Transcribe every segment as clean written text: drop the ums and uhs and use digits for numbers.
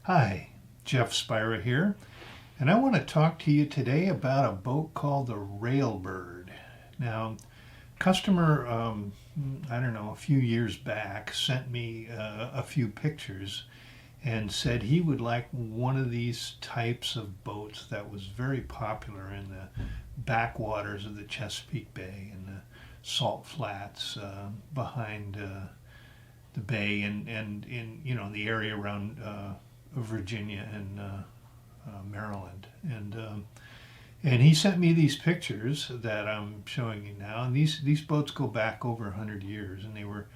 Hi, Jeff Spira here, and I want to talk to you today about a boat called the Railbird. Now, customer, I don't know, a few years back sent me a few pictures and said he would like one of these types of boats that was very popular in the backwaters of the Chesapeake Bay and the salt flats behind the bay and in the area around Virginia and Maryland, and he sent me these pictures that I'm showing you now. And these boats go back over 100 years, and they were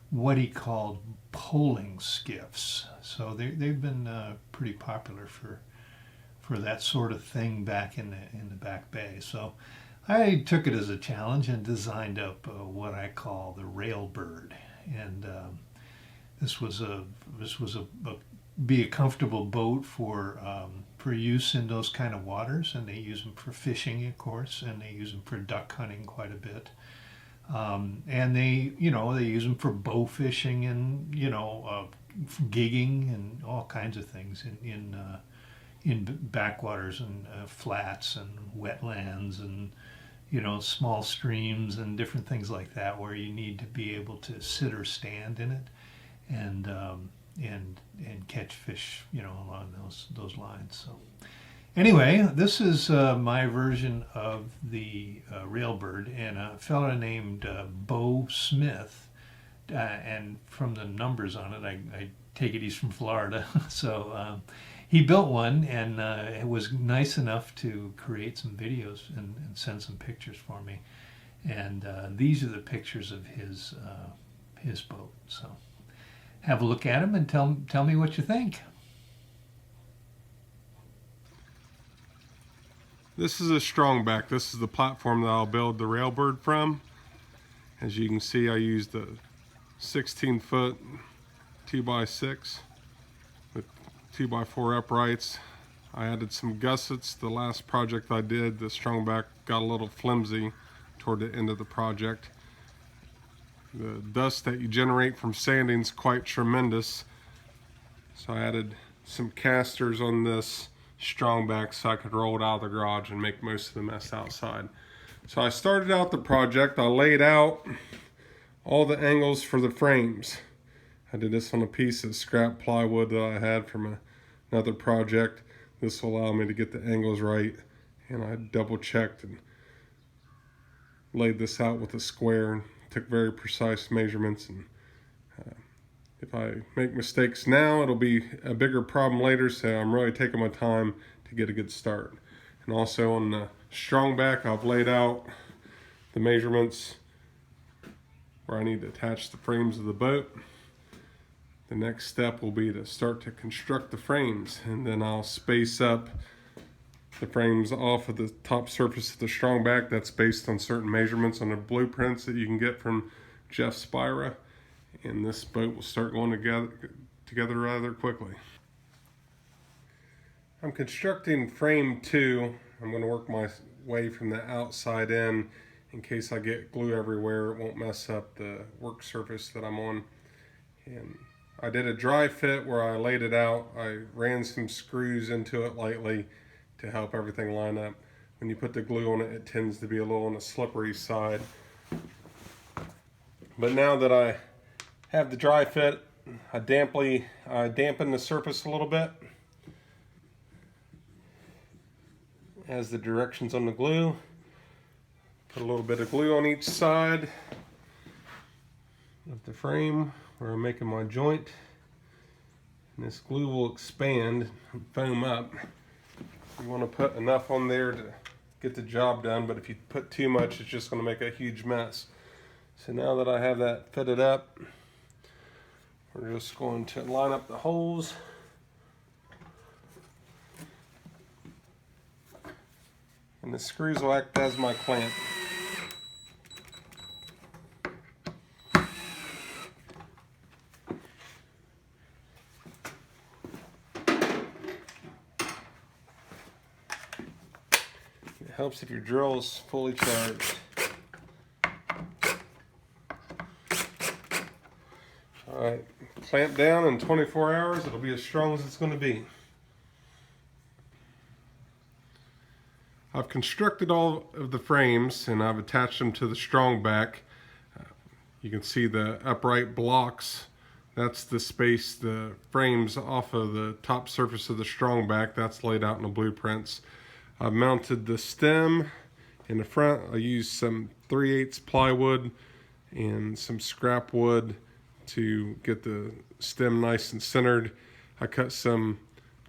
what he called poling skiffs. So they've been pretty popular for that sort of thing back in the back bay. So I took it as a challenge and designed up what I call the Railbird, and this was a be a comfortable boat for use in those kind of waters, and they use them for fishing, of course, and they use them for duck hunting quite a bit. And they use them for bow fishing and gigging and all kinds of things in backwaters and flats and wetlands and small streams and different things like that, where you need to be able to sit or stand in it and catch fish, along those lines. So anyway, this is my version of the Railbird, and a fellow named Beau Smith, and from the numbers on it, I take it he's from Florida. So he built one, and it was nice enough to create some videos and send some pictures for me. And these are the pictures of his boat. So have a look at them and tell me what you think. This is a strongback. This is the platform that I'll build the Railbird from. As you can see, I used a 16-foot 2x6 with 2x4 uprights. I added some gussets. The last project I did, the strongback got a little flimsy toward the end of the project. The dust that you generate from sanding is quite tremendous. So I added some casters on this strongback so I could roll it out of the garage and make most of the mess outside. So I started out the project. I laid out all the angles for the frames. I did this on a piece of scrap plywood that I had from another project. This will allow me to get the angles right, and I double checked and laid this out with a square and took very precise measurements. And if I make mistakes now, it'll be a bigger problem later, so I'm really taking my time to get a good start. And also on the strongback, I've laid out the measurements where I need to attach the frames of the boat. The next step will be to start to construct the frames, and then I'll space up the frames off of the top surface of the strongback. That's based on certain measurements on the blueprints that you can get from Jeff Spira, and this boat will start going together rather quickly. I'm constructing frame 2. I'm going to work my way from the outside in case I get glue everywhere. It won't mess up the work surface that I'm on. And I did a dry fit where I laid it out. I ran some screws into it lightly to help everything line up. When you put the glue on it, it tends to be a little on the slippery side. But now that I have the dry fit, I dampen the surface a little bit as the directions on the glue. Put a little bit of glue on each side of the frame where I'm making my joint. And this glue will expand and foam up. You want to put enough on there to get the job done, but if you put too much, it's just going to make a huge mess. So now that I have that fitted up, we're just going to line up the holes. And the screws will act as my clamp. It helps if your drill is fully charged. Alright, clamp down in 24 hours. It'll be as strong as it's going to be. I've constructed all of the frames and I've attached them to the strong back. You can see the upright blocks. That's the space the frames off of the top surface of the strong back. That's laid out in the blueprints. I've mounted the stem in the front. I used some 3/8 plywood and some scrap wood to get the stem nice and centered. I cut some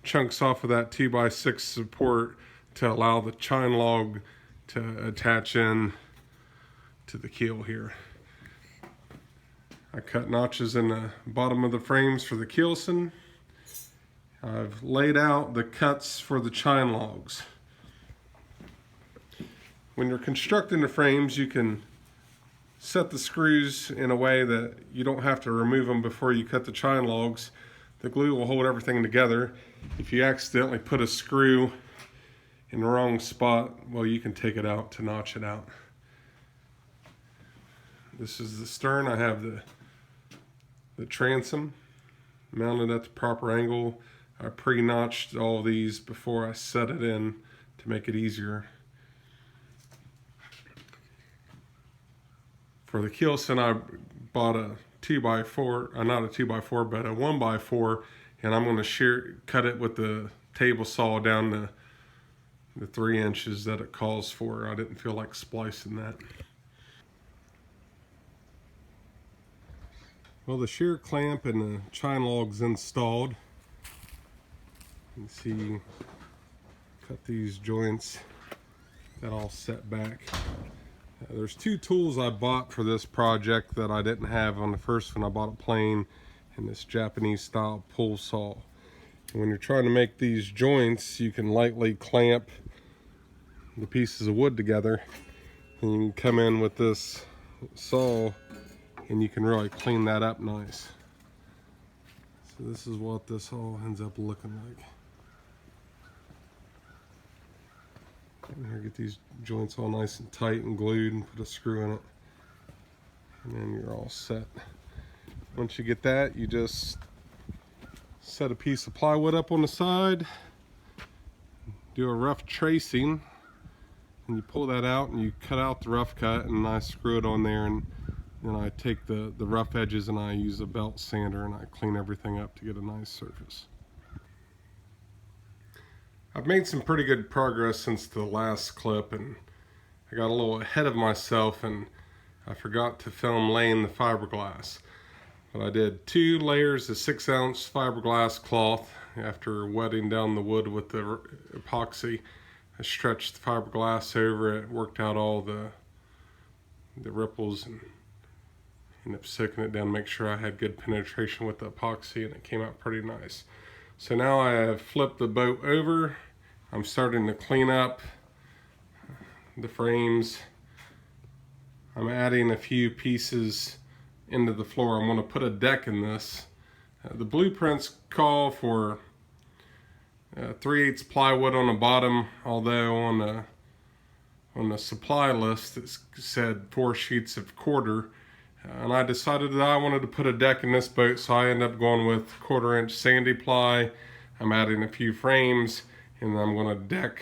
chunks off of that 2x6 support to allow the chine log to attach in to the keel here. I cut notches in the bottom of the frames for the keelson. I've laid out the cuts for the chine logs. When you're constructing the frames, you can set the screws in a way that you don't have to remove them before you cut the chine logs. The glue will hold everything together. If you accidentally put a screw in the wrong spot, well, you can take it out to notch it out. This is the stern. I have the transom mounted at the proper angle. I pre-notched all of these before I set it in to make it easier. For the keelson, I bought a 2x4, not a 2x4, but a 1x4, and I'm going to cut it with the table saw down the 3 inches that it calls for. I didn't feel like splicing that. Well, the shear clamp and the chine log's installed. You can see, cut these joints, that all set back. There's 2 tools I bought for this project that I didn't have on the first one. I bought a plane and this Japanese style pull saw. And when you're trying to make these joints, you can lightly clamp the pieces of wood together, and you can come in with this saw and you can really clean that up nice. So this is what this all ends up looking like. And here, get these joints all nice and tight and glued and put a screw in it, and then you're all set. Once you get that, you just set a piece of plywood up on the side, do a rough tracing, and you pull that out and you cut out the rough cut, and I screw it on there, and then I take the rough edges and I use a belt sander and I clean everything up to get a nice surface. I've made some pretty good progress since the last clip, and I got a little ahead of myself and I forgot to film laying the fiberglass. But I did 2 layers of 6-ounce fiberglass cloth. After wetting down the wood with the epoxy, I stretched the fiberglass over it, worked out all the ripples, and ended up soaking it down to make sure I had good penetration with the epoxy, and it came out pretty nice. So now I have flipped the boat over. I'm starting to clean up the frames. I'm adding a few pieces into the floor. I'm going to put a deck in this. The blueprints call for 3/8 plywood on the bottom, although on the supply list it said 4 sheets of quarter. And I decided that I wanted to put a deck in this boat, so I ended up going with 1/4 inch sandy ply. I'm adding a few frames, and I'm going to deck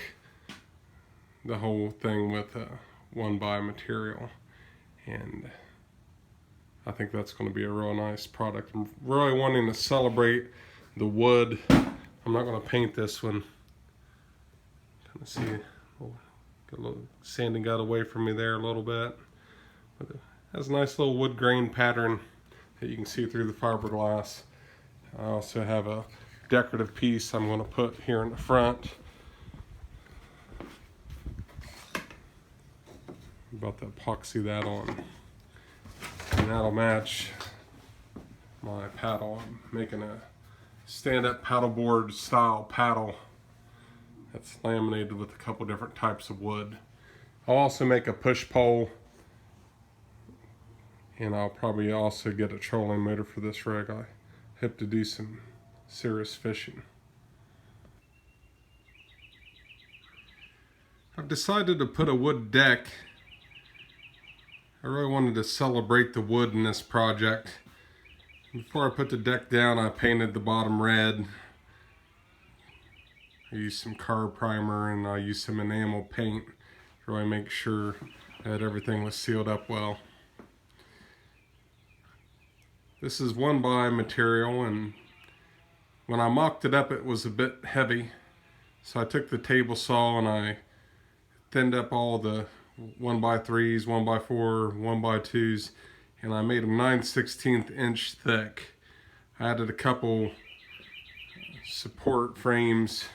the whole thing with 1x material. And I think that's going to be a real nice product. I'm really wanting to celebrate the wood. I'm not going to paint this one. Kind of see, got a little sanding got away from me there a little bit. But it has a nice little wood grain pattern that you can see through the fiberglass. I also have a decorative piece I'm going to put here in the front. I'm about to epoxy that on, and that'll match my paddle. I'm making a stand-up paddleboard style paddle that's laminated with a couple different types of wood. I'll also make a push pole, and I'll probably also get a trolling motor for this rig. I hope to do some serious fishing. I've decided to put a wood deck. I really wanted to celebrate the wood in this project. Before I put the deck down, I painted the bottom red. I used some car primer and I used some enamel paint to really make sure that everything was sealed up well. This is 1x material, and when I mocked it up it was a bit heavy, so I took the table saw and I thinned up all the 1x3s, 1x4, 1x2s, and I made them 9/16 inch thick. I added a couple support frames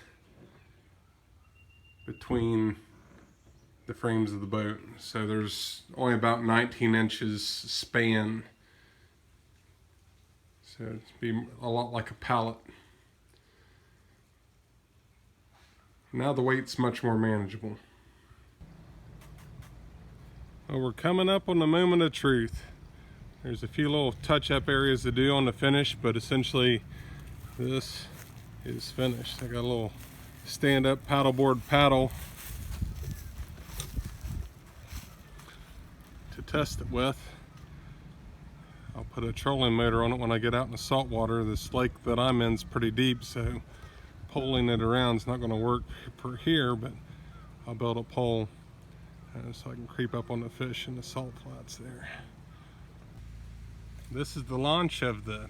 between the frames of the boat, so there's only about 19 inches span, so it'd be a lot like a pallet. Now the weight's much more manageable. Well, we're coming up on the moment of truth. There's a few little touch-up areas to do on the finish, but essentially this is finished. I got a little stand-up paddleboard paddle to test it with. I'll put a trolling motor on it when I get out in the salt water. This lake that I'm in is pretty deep, so poling it around is not going to work for here, but I'll build a pole so I can creep up on the fish in the salt flats there. This is the launch of the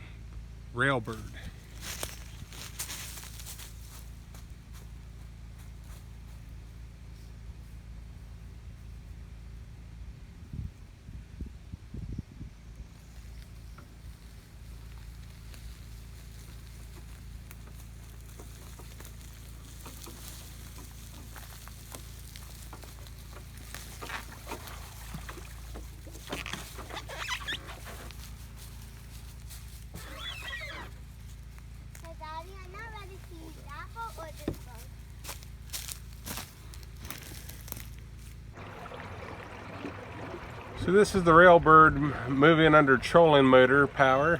Railbird. So this is the Railbird moving under trolling motor power.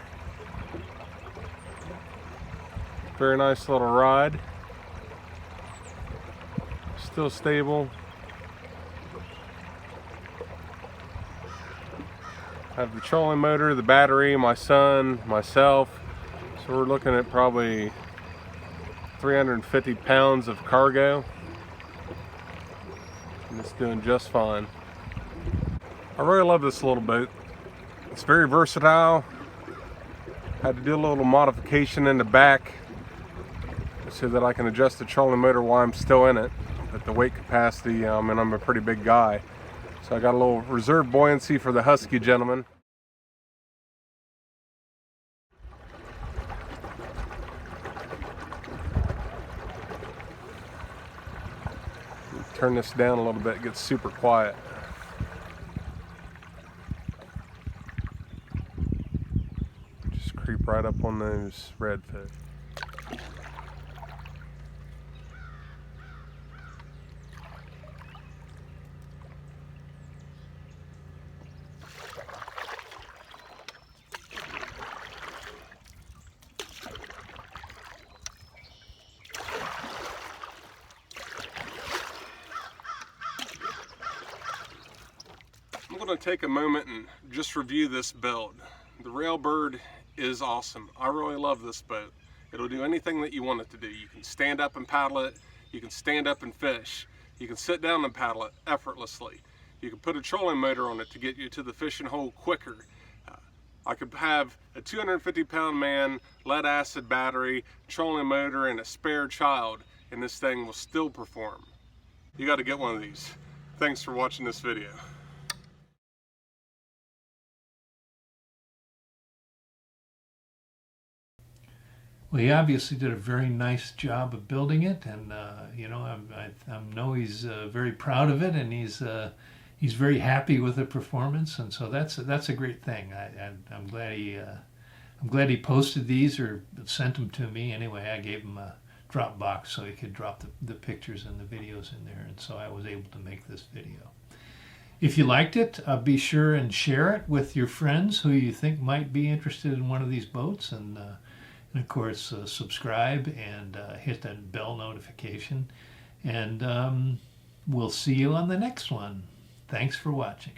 Very nice little ride. Still stable. I have the trolling motor, the battery, my son, myself. So we're looking at probably 350 pounds of cargo. And it's doing just fine. I really love this little boat. It's very versatile. Had to do a little modification in the back so that I can adjust the trolling motor while I'm still in it. At the weight capacity, and I'm a pretty big guy. So I got a little reserve buoyancy for the husky gentleman. Turn this down a little bit, it gets super quiet. Just creep right up on those redfish. I'm going to take a moment and just review this build. The Railbird is awesome. I really love this boat. It'll do anything that you want it to do. You can stand up and paddle it. You can stand up and fish. You can sit down and paddle it effortlessly. You can put a trolling motor on it to get you to the fishing hole quicker. I could have a 250-pound man, lead acid battery, trolling motor, and a spare child, and this thing will still perform. You got to get one of these. Thanks for watching this video. Well, he obviously did a very nice job of building it, and you know, I know he's very proud of it, and he's very happy with the performance, and so that's a great thing. I'm glad he posted these or sent them to me. Anyway, I gave him a Dropbox so he could drop the pictures and the videos in there, and so I was able to make this video. If you liked it, be sure and share it with your friends who you think might be interested in one of these boats, and of course subscribe and hit that bell notification, and we'll see you on the next one. Thanks for watching.